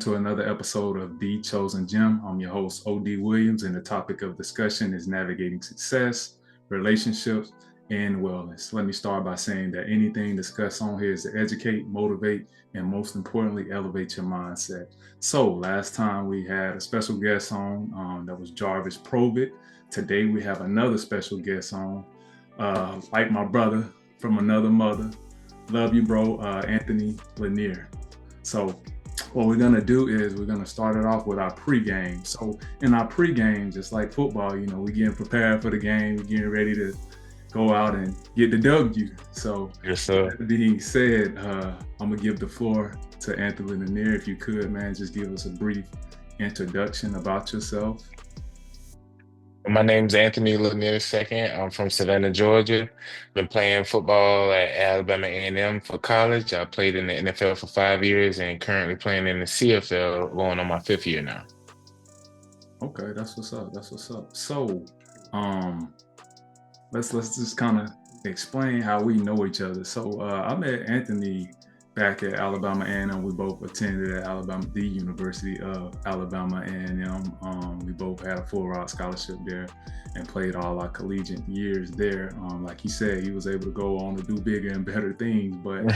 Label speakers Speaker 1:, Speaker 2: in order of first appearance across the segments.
Speaker 1: to another episode of The Chozen Gem. I'm your host, O.D. Williams, and the topic of discussion is navigating success, relationships, and wellness. Let me start by saying that anything discussed on here is to educate, motivate, and most importantly, elevate your mindset. So, last time we had a special guest on that was Jarvis Provit. Today we have another special guest on, like my brother from another mother. Love you, bro, Anthony Lanier. So what we're gonna do is we're gonna start it off with our pregame. So in our pregame, just like football, we're getting prepared for the game, we're getting ready to go out and get the W. So
Speaker 2: Yes, sir.
Speaker 1: that being said, I'm gonna give the floor to Anthony Lanier. If you could, man, just give us a brief introduction about yourself.
Speaker 2: My name's Anthony Lanier II. I'm from Savannah, Georgia. Been playing football at Alabama A&M for college. I played in the NFL for 5 years and currently playing in the CFL, going on my fifth year now.
Speaker 1: Okay, that's what's up. That's what's up. So, um, let's just kind of explain how we know each other. So I met Anthony back at Alabama A&M. We both attended at Alabama, the University of Alabama A&M. We both had a full ride scholarship there and played all our collegiate years there. Like he said, he was able to go on to do bigger and better things. But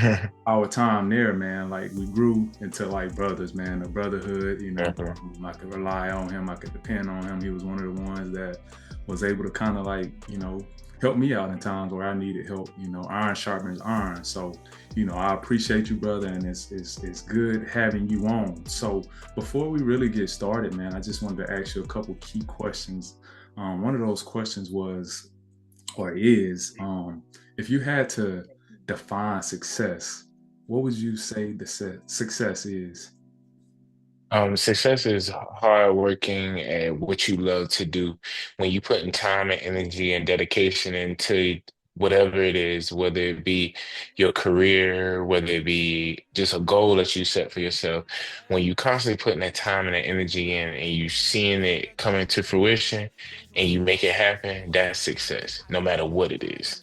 Speaker 1: our time there, man, like we grew into like brothers, man, a brotherhood.
Speaker 2: Mhm.
Speaker 1: I could rely on him. I could depend on him. He was one of the ones that was able to kind of like, help me out in times where I needed help. Iron sharpens iron. So, I appreciate you, brother, and it's good having you on. So, before we really get started, man, I just wanted to ask you a couple key questions. One of those questions was, or is, if you had to define success, what would you say the success is?
Speaker 2: Success is hard working at what you love to do. When you put in time and energy and dedication into whatever it is, whether it be your career, whether it be just a goal that you set for yourself, when you constantly putting that time and that energy in and you seeing it coming to fruition and you make it happen, that's success, no matter what it is.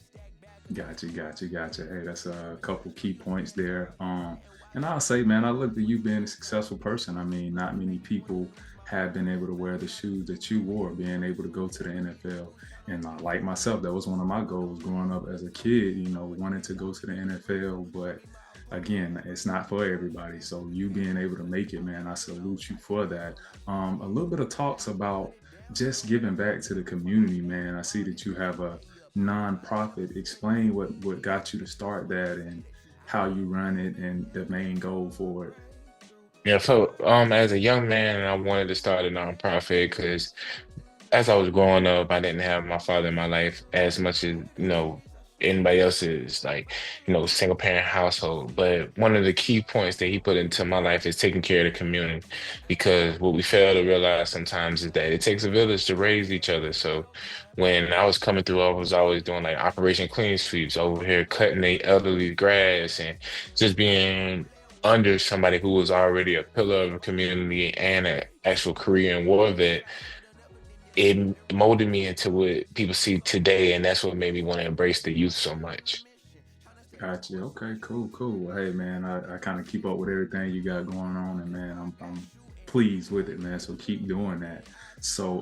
Speaker 1: Gotcha, gotcha, gotcha. Hey, that's a couple key points there. And I'll say, man, I look at you being a successful person. I mean, not many people have been able to wear the shoes that you wore, being able to go to the NFL. And like myself, that was one of my goals growing up as a kid, wanting to go to the NFL. But again, it's not for everybody. So you being able to make it, man, I salute you for that. A little bit of talks about just giving back to the community, man. I see that you have a nonprofit. Explain what got you to start that and how you run it and the main goal for it.
Speaker 2: Yeah, so as a young man, I wanted to start a nonprofit because as I was growing up, I didn't have my father in my life as much as, anybody else's, like, single parent household. But one of the key points that he put into my life is taking care of the community. Because what we fail to realize sometimes is that it takes a village to raise each other. So when I was coming through, I was always doing like Operation Clean Sweeps over here, cutting the elderly grass and just being under somebody who was already a pillar of a community and an actual Korean war vet. It molded me into what people see today, and that's what made me want to embrace the youth so much.
Speaker 1: Gotcha. Okay, cool, cool. Well, hey, man, I kind of keep up with everything you got going on, and man, I'm pleased with it, man. So keep doing that. So,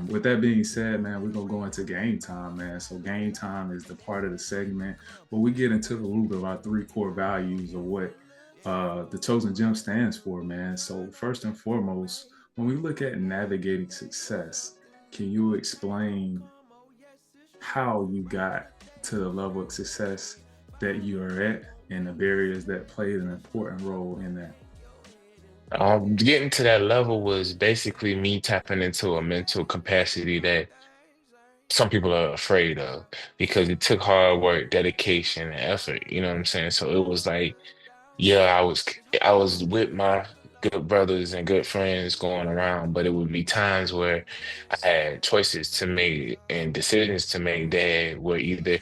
Speaker 1: with that being said, man, we're gonna go into game time, man. So game time is the part of the segment where we get into the root of our three core values of what the Chosen Gem stands for, man. So first and foremost, when we look at navigating success, can you explain how you got to the level of success that you are at and the barriers that played an important role in that?
Speaker 2: Getting to that level was basically me tapping into a mental capacity that some people are afraid of because it took hard work, dedication, and effort. You know what I'm saying? So it was like, yeah, I was with my good brothers and good friends going around, but it would be times where I had choices to make and decisions to make that were either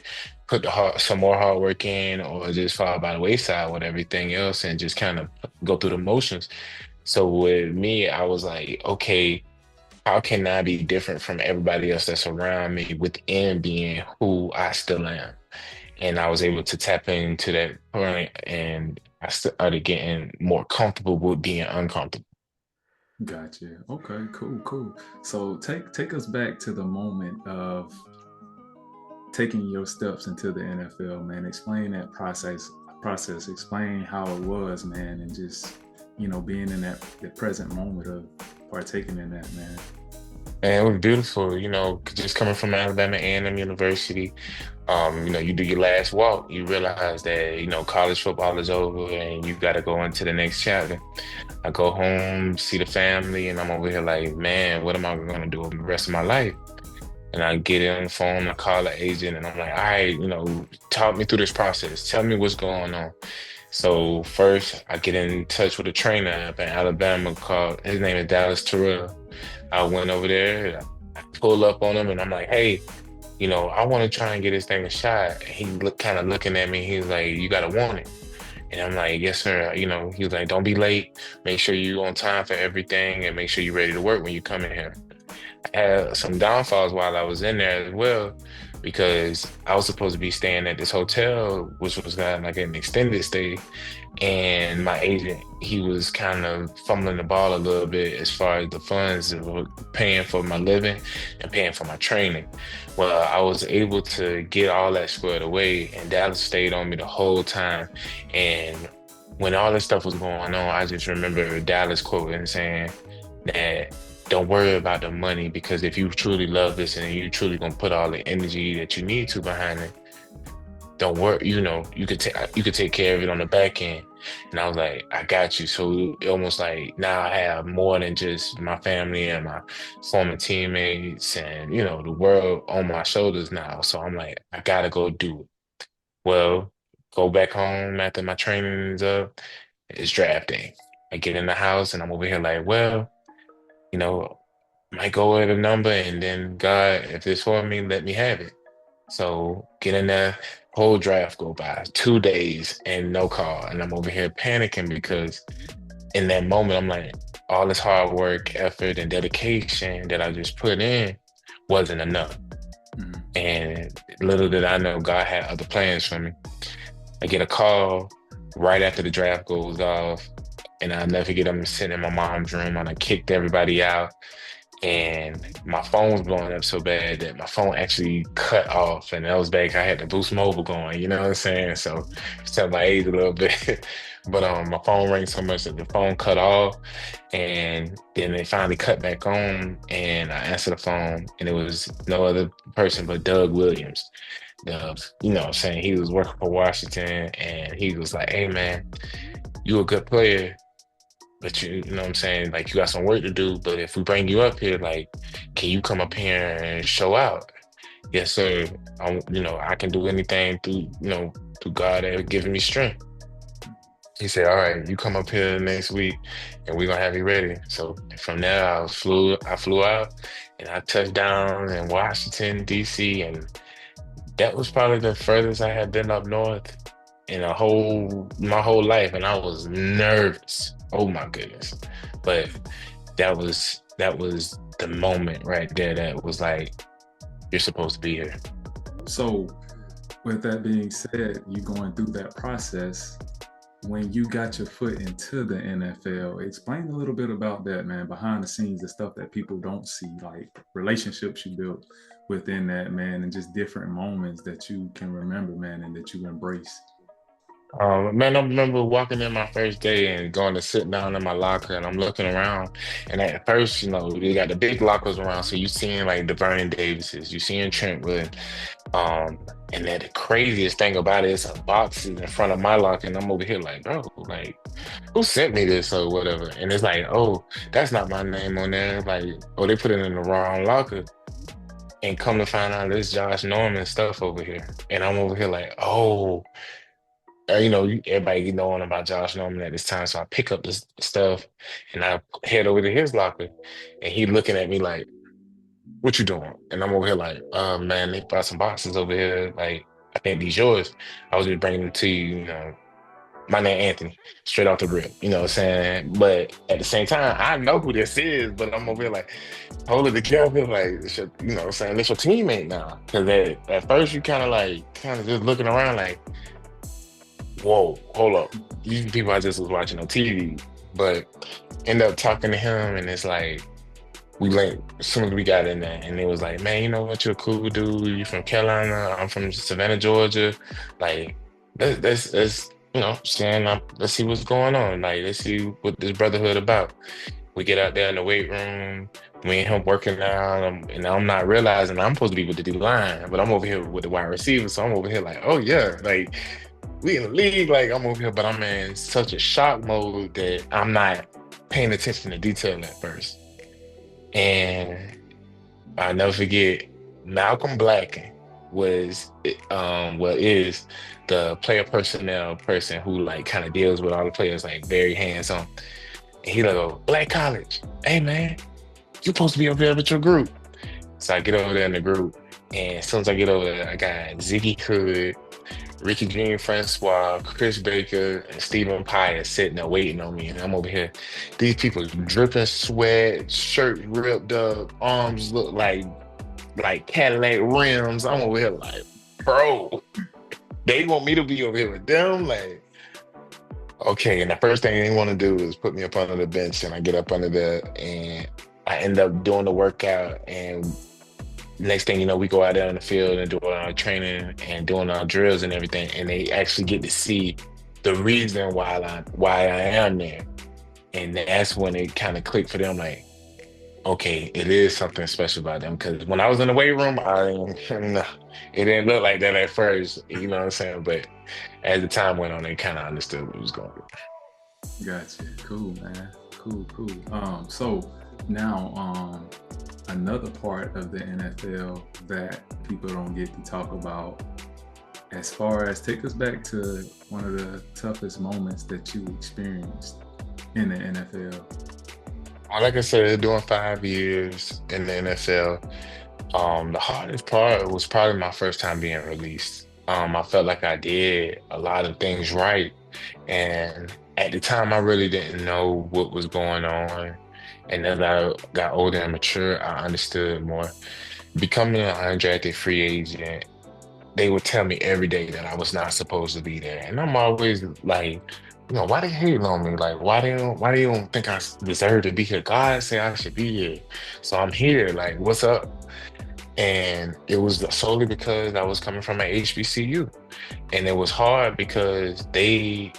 Speaker 2: put some more hard work in or just fall by the wayside with everything else and just kind of go through the motions. So with me, I was like, okay, how can I be different from everybody else that's around me within being who I still am? And I was able to tap into that point, and I started getting more comfortable with being uncomfortable.
Speaker 1: Gotcha. Okay, cool, cool. So take us back to the moment of taking your steps into the NFL, man. Explain that process. Explain how it was, man, and just being in that the present moment of partaking in that, man.
Speaker 2: And it was beautiful, just coming from Alabama A&M University. You do your last walk, you realize that, college football is over and you got to go into the next chapter. I go home, see the family, and I'm over here like, man, what am I going to do with the rest of my life? And I get on the phone, I call the agent, and I'm like, all right, talk me through this process. Tell me what's going on. So first, I get in touch with a trainer up in Alabama called, his name is Dallas Terrell. I went over there, I pull up on him, and I'm like, hey, I want to try and get this thing a shot. And he kind of looking at me. He's like, you gotta want it. And I'm like, yes, sir. He was like, don't be late. Make sure you're on time for everything and make sure you're ready to work when you come in here. I had some downfalls while I was in there as well, because I was supposed to be staying at this hotel, which was kind of like an extended stay. And my agent, he was kind of fumbling the ball a little bit as far as the funds of paying for my living and paying for my training. Well, I was able to get all that squared away, and Dallas stayed on me the whole time. And when all this stuff was going on, I just remember Dallas quoting saying that don't worry about the money, because if you truly love this and you truly gonna put all the energy that you need to behind it, don't worry, you could take care of it on the back end. And I was like, I got you. So it almost like now I have more than just my family and my former teammates and the world on my shoulders now. So I'm like, I gotta go do it. Well, go back home after my training is up. It's draft day. I get in the house and I'm over here like, well, you know, might go with a number, and then God, if it's for me, let me have it. So get in there, whole draft go by, 2 days and no call. And I'm over here panicking because in that moment, I'm like, all this hard work, effort, and dedication that I just put in wasn't enough.
Speaker 1: Mhm.
Speaker 2: And little did I know God had other plans for me. I get a call right after the draft goes off, and I'll never forget, I'm sitting in my mom's room and I kicked everybody out, and my phone was blowing up so bad that my phone actually cut off, and that was back. I had the Boost Mobile going, you know what I'm saying? So tell my age a little bit. But my phone rang so much that the phone cut off, and then they finally cut back on, and I answered the phone, and it was no other person but Doug Williams. What I'm saying, he was working for Washington, and he was like, hey man, you a good player, but you know what I'm saying? Like, you got some work to do, but if we bring you up here, like, can you come up here and show out? Yes, sir. I can do anything through God that giving me strength. He said, all right, you come up here next week and we're gonna have you ready. So from there I flew out and I touched down in Washington, DC, and that was probably the furthest I had been up north in my whole life, and I was nervous. Oh my goodness. But that was the moment right there that was like, you're supposed to be here.
Speaker 1: So, with that being said, you going through that process when you got your foot into the NFL. Explain a little bit about that, man, behind the scenes, the stuff that people don't see, like relationships you built within that, man, and just different moments that you can remember, man, and that you embrace.
Speaker 2: Man, I remember walking in my first day and going to sit down in my locker, and I'm looking around. And at first, they got the big lockers around. So you seeing like the Vernon Davises, you seeing Trentwood. And then the craziest thing about it is some boxes in front of my locker, and I'm over here like, bro, like, who sent me this or whatever? And it's like, oh, that's not my name on there. Like, oh, they put it in the wrong locker. And come to find out, this Josh Norman stuff over here. And I'm over here like, oh, everybody knowing about Josh Norman at this time. So I pick up this stuff and I head over to his locker, and he looking at me like, what you doing? And I'm over here like, man, they brought some boxes over here. Like, I think these yours. I was just bringing them to you, my name Anthony, straight off the rip, you know what I'm saying? But at the same time, I know who this is, but I'm over here like, hold it together, like, it's your, you know what I'm saying? It's your teammate now. Because at first you kind of just looking around like, whoa, hold up. These people I just was watching on TV. But end up talking to him, and it's like we linked as soon as we got in there, and it was like, man, you know what? You're a cool dude. You from Carolina. I'm from Savannah, Georgia. Like, let's saying, let's see what's going on. Like, let's see what this brotherhood about. We get out there in the weight room. Me and him working out, and I'm not realizing I'm supposed to be with the D line, but I'm over here with the wide receiver. So I'm over here like, oh yeah, like we in the league. Like I'm over here, but I'm in such a shock mode that I'm not paying attention to detail at first. And I'll never forget, Malcolm Blacken is the player personnel person who like kind of deals with all the players like very hands-on. And he like go, Black College, hey man, you supposed to be over there with your group. So I get over there in the group, and as soon as I get over there, I got Ziggy Hood, Ricky Jean Francois, Chris Baker, and Stephen Pye sitting there waiting on me. And I'm over here. These people dripping sweat, shirt ripped up, arms look like Cadillac rims. I'm over here like, bro, they want me to be over here with them. Like, okay. And the first thing they want to do is put me up under the bench, and I get up under there, and I end up doing the workout. And next thing you know, we go out there in the field and doing our training and doing our drills and everything. And they actually get to see the reason why I am there. And that's when it kind of clicked for them, like, okay, it is something special about them. Because when I was in the weight room, no, it didn't look like that at first. You know what I'm saying? But as the time went on, they kind of understood what was going on.
Speaker 1: Gotcha. Cool, man. Cool, cool. So now, another part of the NFL that people don't get to talk about, as far as take us back to one of the toughest moments that you experienced in the NFL.
Speaker 2: Like I said, doing 5 years in the NFL, the hardest part was probably my first time being released. I felt like I did a lot of things right, and at the time, I really didn't know what was going on. And as I got older and mature, I understood more. Becoming an undrafted free agent, they would tell me every day that I was not supposed to be there. And I'm always like, why they hating on me? Like, why they don't think I deserve to be here? God said I should be here. So I'm here. Like, what's up? And it was solely because I was coming from an HBCU. And it was hard because they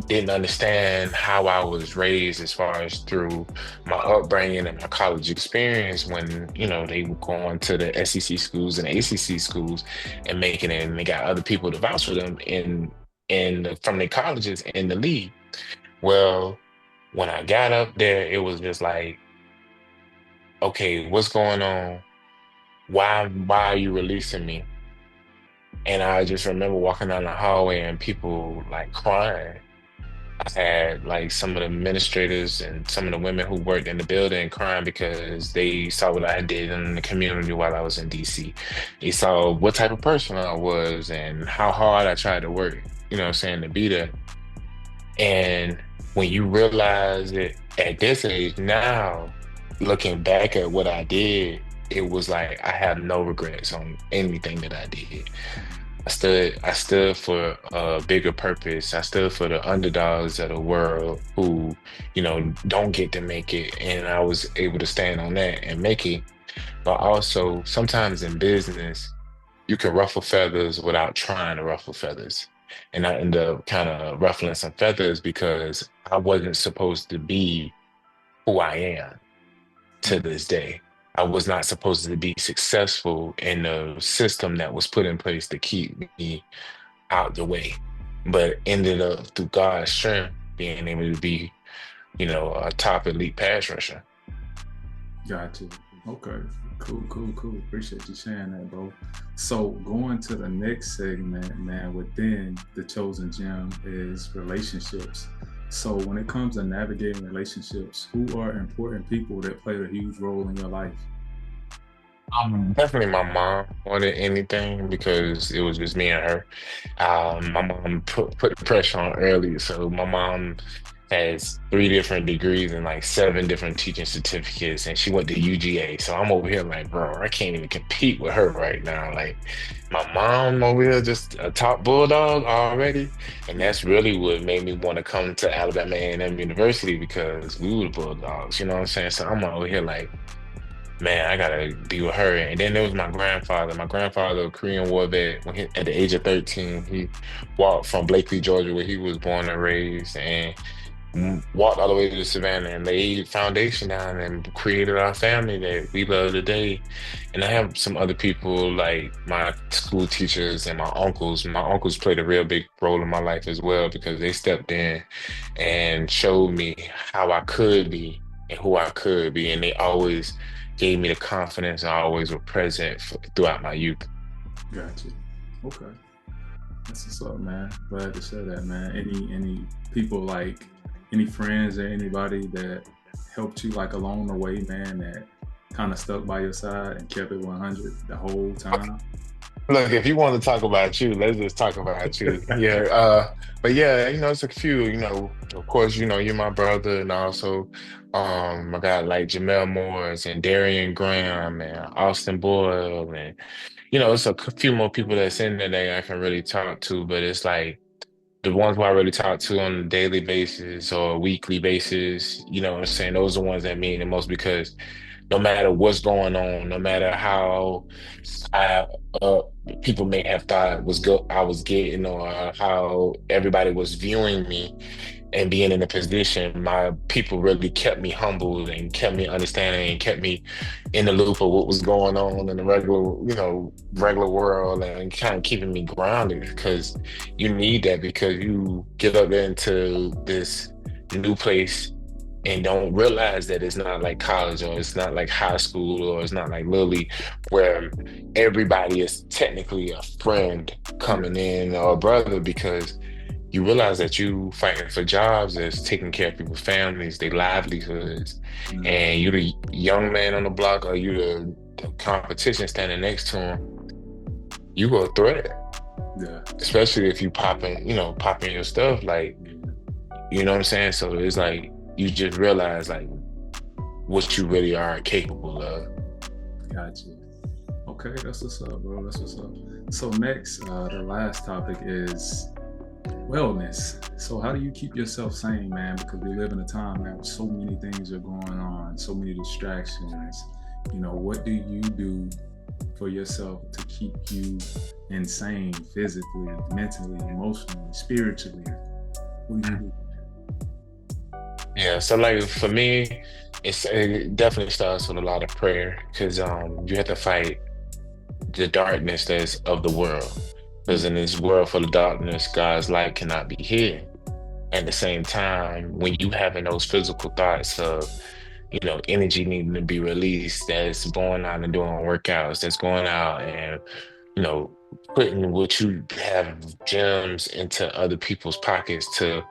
Speaker 2: didn't understand how I was raised as far as through my upbringing and my college experience when, they were going to the SEC schools and ACC schools and making it, and they got other people to vouch for them from their colleges in the league. Well, when I got up there, it was just like, okay, what's going on? Why are you releasing me? And I just remember walking down the hallway and people like crying. I had like some of the administrators and some of the women who worked in the building crying because they saw what I did in the community while I was in DC. They saw what type of person I was and how hard I tried to work, what I'm saying, to be there. And when you realize it at this age now, looking back at what I did, it was like I have no regrets on anything that I did. I stood for a bigger purpose. I stood for the underdogs of the world who, don't get to make it. And I was able to stand on that and make it. But also sometimes in business, you can ruffle feathers without trying to ruffle feathers. And I ended up kind of ruffling some feathers because I wasn't supposed to be who I am to this day. I was not supposed to be successful in the system that was put in place to keep me out the way, but ended up through God's strength being able to be, a top elite pass rusher.
Speaker 1: Gotcha. Okay. Cool, cool, cool. Appreciate you sharing that, bro. So going to the next segment, man, within the Chosen Gem is relationships. So when it comes to navigating relationships, who are important people that played a huge role in your life?
Speaker 2: Definitely my mom more than anything because it was just me and her. My mom put the pressure on early, so my mom has 3 different degrees and like 7 different teaching certificates, and she went to UGA. So I'm over here like, bro, I can't even compete with her right now. Like my mom over here, just a top bulldog already, and
Speaker 1: Yeah.
Speaker 2: that's really what made me want to come to Alabama A&M University because we were the bulldogs. You know what I'm saying? So I'm over here like, man, I gotta be with her. And then there was my grandfather. My grandfather, a Korean War vet, at the age of 13, he walked from Blakely, Georgia, where he was born and raised, and walked all the way to Savannah and laid foundation down and created our family that we love today. And I have some other people like my school teachers and my uncles. My uncles played a real big role in my life as well because they stepped in and showed me how I could be and who I could be. And they always gave me the confidence and always were present throughout my youth.
Speaker 1: Gotcha. Okay. That's what's up, man. Glad to share that, man. Any people like any friends or anybody that helped you like along the way, man, that kind of stuck by your side and kept it 100 the whole time?
Speaker 2: Look, if you want to talk about you, let's just talk about you. Yeah, but yeah, it's a few, of course, you're my brother, and also I got like Jamel Morris and Darian Graham and Austin Boyle, and it's a few more people that's in there that I can really talk to, but it's like the ones who I really talk to on a daily basis or a weekly basis, what I'm saying, those are the ones that mean the most because no matter what's going on, no matter how I, people may have thought I was getting, or how everybody was viewing me and being in a position, my people really kept me humbled and kept me understanding and kept me in the loop of what was going on in the regular world, and kind of keeping me grounded because you need that because you get up into this new place and don't realize that it's not like college or it's not like high school or it's not like Lily where everybody is technically a friend
Speaker 1: Yeah.
Speaker 2: coming in or a brother because you realize that you fighting for jobs that's taking care of people's families, their livelihoods,
Speaker 1: Mm.
Speaker 2: and you the young man on the block or you the competition standing next to him, you go a threat,
Speaker 1: Yeah.
Speaker 2: especially if you popping your stuff, like, you know what I'm saying? So it's like, you just realize like what you really are capable of.
Speaker 1: Gotcha. Okay, that's what's up, bro. That's what's up. So next, the last topic is wellness. So how do you keep yourself sane, man? Because we live in a time, man, where so many things are going on, so many distractions. What do you do for yourself to keep you insane physically, mentally, emotionally, spiritually? What do you do?
Speaker 2: Yeah, so like for me, it definitely starts with a lot of prayer because you have to fight the darkness that's of the world. Because in this world full of darkness, God's light cannot be hidden. At the same time, when you having those physical thoughts of, energy needing to be released, that's going out and doing workouts, that's going out and, you know, putting what you have gems into other people's pockets to,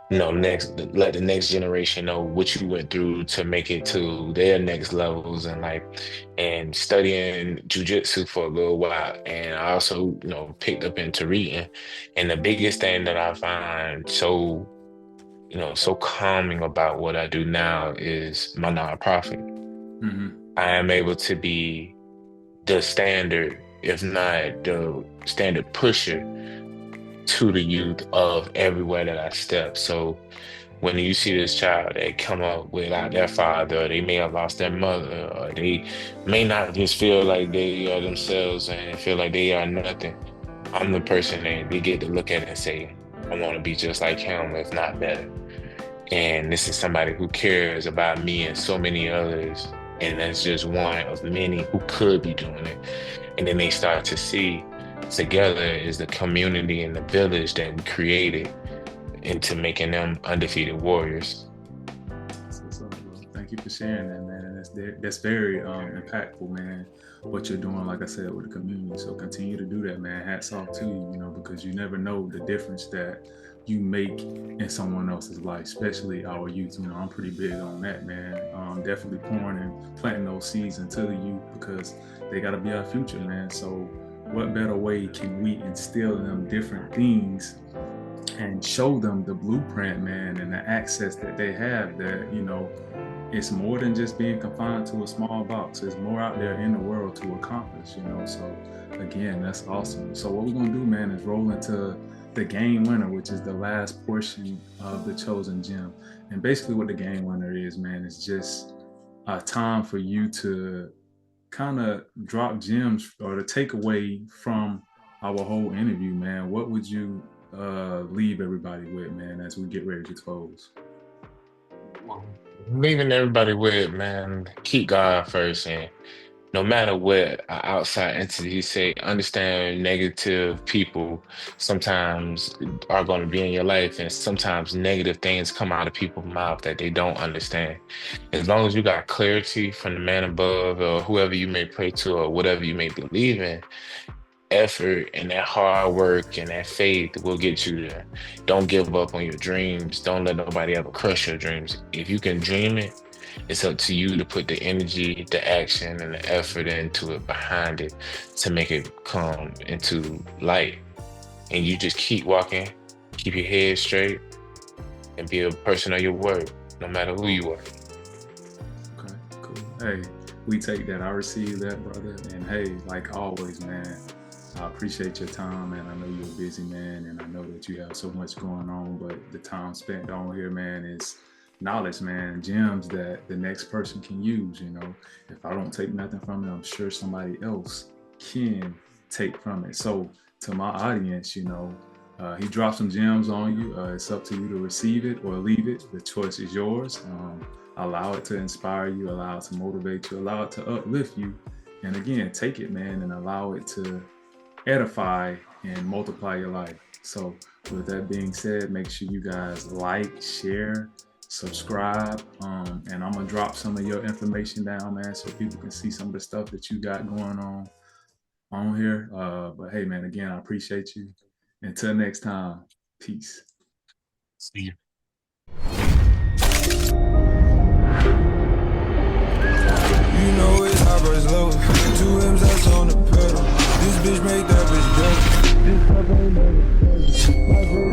Speaker 2: let the next generation know what you went through to make it to their next levels and and studying jujitsu for a little while. And I also, picked up into reading. And the biggest thing that I find so calming about what I do now is my nonprofit.
Speaker 1: Mm-hmm.
Speaker 2: I am able to be the standard, if not the standard pusher to the youth of everywhere that I step. So when you see this child that come up without their father, or they may have lost their mother, or they may not just feel like they are themselves and feel like they are nothing, I'm the person that they get to look at and say, I want to be just like him, if not better. And this is somebody who cares about me and so many others. And that's just one of many who could be doing it. And then they start to see together is the community and the village that we created into making them undefeated warriors.
Speaker 1: That's what's up, bro. Thank you for sharing that, man. And that's very impactful, man. What you're doing, like I said, with the community. So continue to do that, man. Hats off to you, because you never know the difference that you make in someone else's life, especially our youth. I'm pretty big on that, man. Definitely pouring and planting those seeds into the youth because they got to be our future, man. So what better way can we instill in them different things and show them the blueprint, man, and the access that they have, that, it's more than just being confined to a small box. There's more out there in the world to accomplish. So again, that's awesome. So what we're gonna do, man, is roll into the game winner, which is the last portion of the Chosen Gem. And basically what the game winner is, man, is just a time for you to kind of drop gems or the takeaway from our whole interview, man. What would you leave everybody with, man, as we get ready to close?
Speaker 2: Leaving everybody with, man, keep God first, and no matter what an outside entity say, understand negative people sometimes are going to be in your life, and sometimes negative things come out of people's mouth that they don't understand. As long as you got clarity from the man above or whoever you may pray to or whatever you may believe in, effort and that hard work and that faith will get you there. Don't give up on your dreams. Don't let nobody ever crush your dreams. If you can dream it, it's up to you to put the energy, the action, and the effort into it behind it to make it come into light. And you just keep walking, keep your head straight, and be a person of your word, no matter who you are.
Speaker 1: Okay, cool. Hey, we take that. I receive that, brother. And hey, like always, man, I appreciate your time, man. I know you're a busy man, and I know that you have so much going on, but the time spent on here, man, is knowledge, man, gems that the next person can use. If I don't take nothing from it, I'm sure somebody else can take from it. So to my audience, he dropped some gems on you. It's up to you to receive it or leave it. The choice is yours. Allow it to inspire you, allow it to motivate you, allow it to uplift you. And again, take it, man, and allow it to edify and multiply your life. So with that being said, make sure you guys like, share, subscribe, and I'm gonna drop some of your information down, man, so people can see some of the stuff that you got going on here. But hey, man, again, I appreciate you. Until next time, peace.
Speaker 2: See you.
Speaker 3: You know it's high versus low. 2 M's that's on the pedal. This bitch make that bitch go. This stuff ain't never